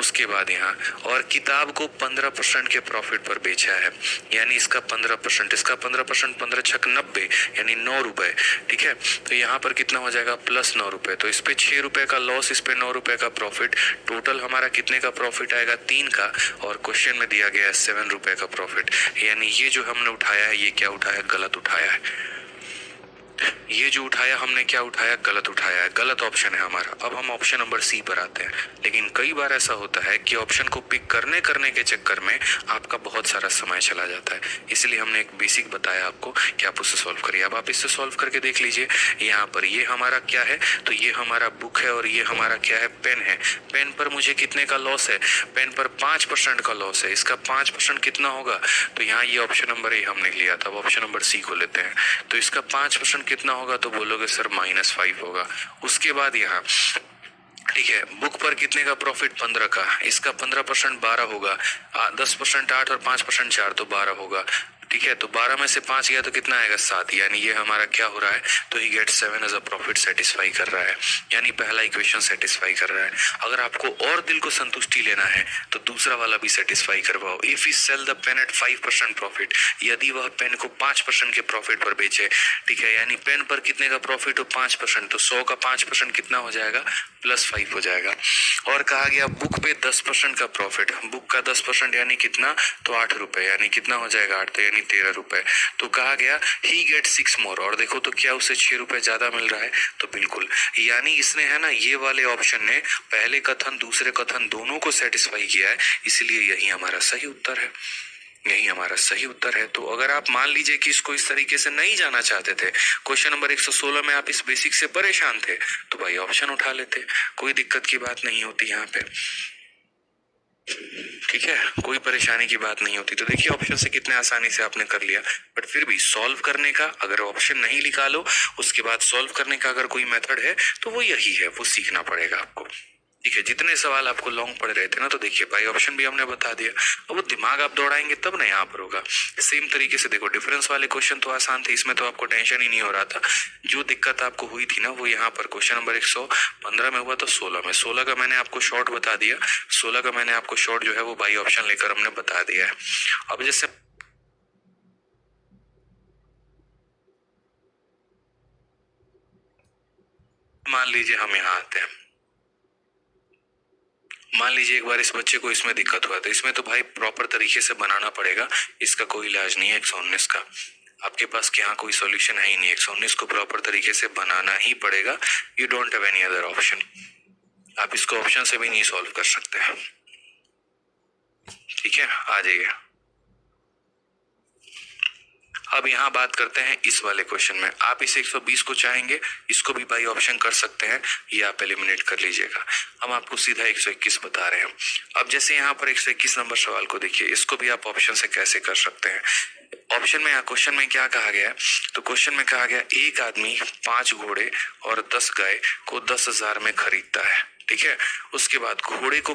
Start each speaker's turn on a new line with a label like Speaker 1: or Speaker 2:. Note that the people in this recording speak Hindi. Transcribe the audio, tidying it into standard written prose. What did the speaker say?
Speaker 1: उसके बाद यहाँ और किताब को 15% के प्रॉफिट पर बेचा है, यानी इसका 15%, इसका 15%, 15 छक 90 यानी 9 रुपए। ठीक है, तो यहाँ पर कितना हो जाएगा प्लस 9 रुपए, तो इस पे 6 रुपए का लॉस, इस पे 9 रुपए का प्रॉफिट। टोटल हमारा कितने का प्रॉफिट आएगा 3 का, और क्वेश्चन में दिया गया है 7 रुपए का प्रॉफिट। यानी ये जो हमने उठाया है ये क्या उठाया, गलत उठाया है। ये जो उठाया हमने क्या उठाया, गलत उठाया है, गलत ऑप्शन है हमारा। अब हम ऑप्शन नंबर सी पर आते हैं। लेकिन कई बार ऐसा होता है कि ऑप्शन को पिक करने के चक्कर में आपका बहुत सारा समय चला जाता है, इसलिए हमने एक बेसिक बताया आपको कि आप उसे सॉल्व करिए। अब आप इससे सॉल्व करके देख लीजिए। यहाँ पर ये हमारा क्या है, तो ये हमारा बुक है और ये हमारा क्या है, पेन है। पेन पर मुझे कितने का लॉस है, पेन पर 5% का लॉस है। इसका 5% कितना होगा, तो यहाँ ये ऑप्शन नंबर ए हमने लिया था। अब ऑप्शन नंबर सी को लेते हैं, तो इसका 5% कितना होगा, तो बोलोगे सर -5 होगा। उसके बाद यहाँ ठीक है, बुक पर कितने का प्रॉफिट 15 का, इसका 15% 12 होगा, 10% 8 और 5% 4 तो 12 होगा। ठीक है, तो 12 में से 5 गया तो कितना आएगा 7, यानी ये हमारा क्या हो रहा है, तो ही get 7 as a profit satisfy कर रहा है, यानी पहला इक्वेशन सेटिस्फाई कर रहा है। अगर आपको और दिल को संतुष्टि लेना है तो दूसरा वाला भी सेटिस्फाई करवाओ। If you sell the pen at 5% profit, यदि वह पेन को 5% के प्रॉफिट पर बेचे, ठीक है, यानी पेन पर कितने का प्रॉफिट हो 5%, तो 100 का 5% कितना हो जाएगा, +5 हो जाएगा। और कहा गया बुक पे 10% का प्रॉफिट, बुक का 10% यानी कितना, तो 8 रुपए, यानी कितना हो जाएगा 8, तो यानी 13 रुपए। तो कहा गया ही गेट 6 मोर, और देखो तो क्या उसे 6 रुपए ज्यादा मिल रहा है, तो बिल्कुल, यानी इसने है ना, ये वाले ऑप्शन ने पहले कथन दूसरे कथन दोनों को सेटिस्फाई किया है, इसलिए यही हमारा सही उत्तर है, यही हमारा सही उत्तर है। तो अगर आप मान लीजिए कि इसको इस तरीके से नहीं जाना चाहते थे, क्वेश्चन नंबर 116 में आप इस बेसिक से परेशान थे, तो भाई ऑप्शन उठा लेते, कोई दिक्कत की बात नहीं होती यहाँ पे। ठीक है, कोई परेशानी की बात नहीं होती। तो देखिए ऑप्शन से कितने आसानी से आपने कर लिया, बट फिर भी सॉल्व करने का, अगर ऑप्शन नहीं निकालो उसके बाद सॉल्व करने का अगर कोई मेथड है तो वो यही है, वो सीखना पड़ेगा आपको। ठीक है, जितने सवाल आपको लॉन्ग पड़ रहे थे ना, तो देखिए बाई ऑप्शन भी हमने बता दिया। अब वो दिमाग आप दौड़ाएंगे तब ना यहाँ पर होगा। सेम तरीके से देखो, डिफरेंस वाले क्वेश्चन तो आसान थे, इसमें तो आपको टेंशन ही नहीं हो रहा था। जो दिक्कत आपको हुई थी ना, वो यहाँ पर क्वेश्चन नंबर 115 में हुआ, तो 16 में। 16 का मैंने आपको शॉर्ट बता दिया, 16 का मैंने आपको शॉर्ट जो है वो बाई ऑप्शन लेकर हमने बता दिया है। अब जैसे मान लीजिए हम यहाँ आते हैं, मान लीजिए एक बार इस बच्चे को इसमें दिक्कत हुआ, तो इसमें तो भाई प्रॉपर तरीके से बनाना पड़ेगा, इसका कोई इलाज नहीं है 119 का। आपके पास के यहाँ कोई सॉल्यूशन है ही नहीं, 119 को प्रॉपर तरीके से बनाना ही पड़ेगा। You don't have any other option, आप इसको ऑप्शन से भी नहीं सॉल्व कर सकते। ठीक है, आ जाइए। अब यहाँ बात करते हैं इस वाले क्वेश्चन में। आप इस 120 को चाहेंगे, इसको भी बाई ऑप्शन कर सकते हैं, ये आप एलिमिनेट कर लीजिएगा। हम आपको सीधा 121 बता रहे हैं। अब जैसे यहाँ पर 121 नंबर सवाल को देखिए, इसको भी आप ऑप्शन से कैसे कर सकते हैं। ऑप्शन में, क्वेश्चन में क्या कहा गया है, तो क्वेश्चन में कहा गया एक आदमी 5 घोड़े और 10 गाय को 10,000 में खरीदता है। ठीक है, उसके बाद घोड़े को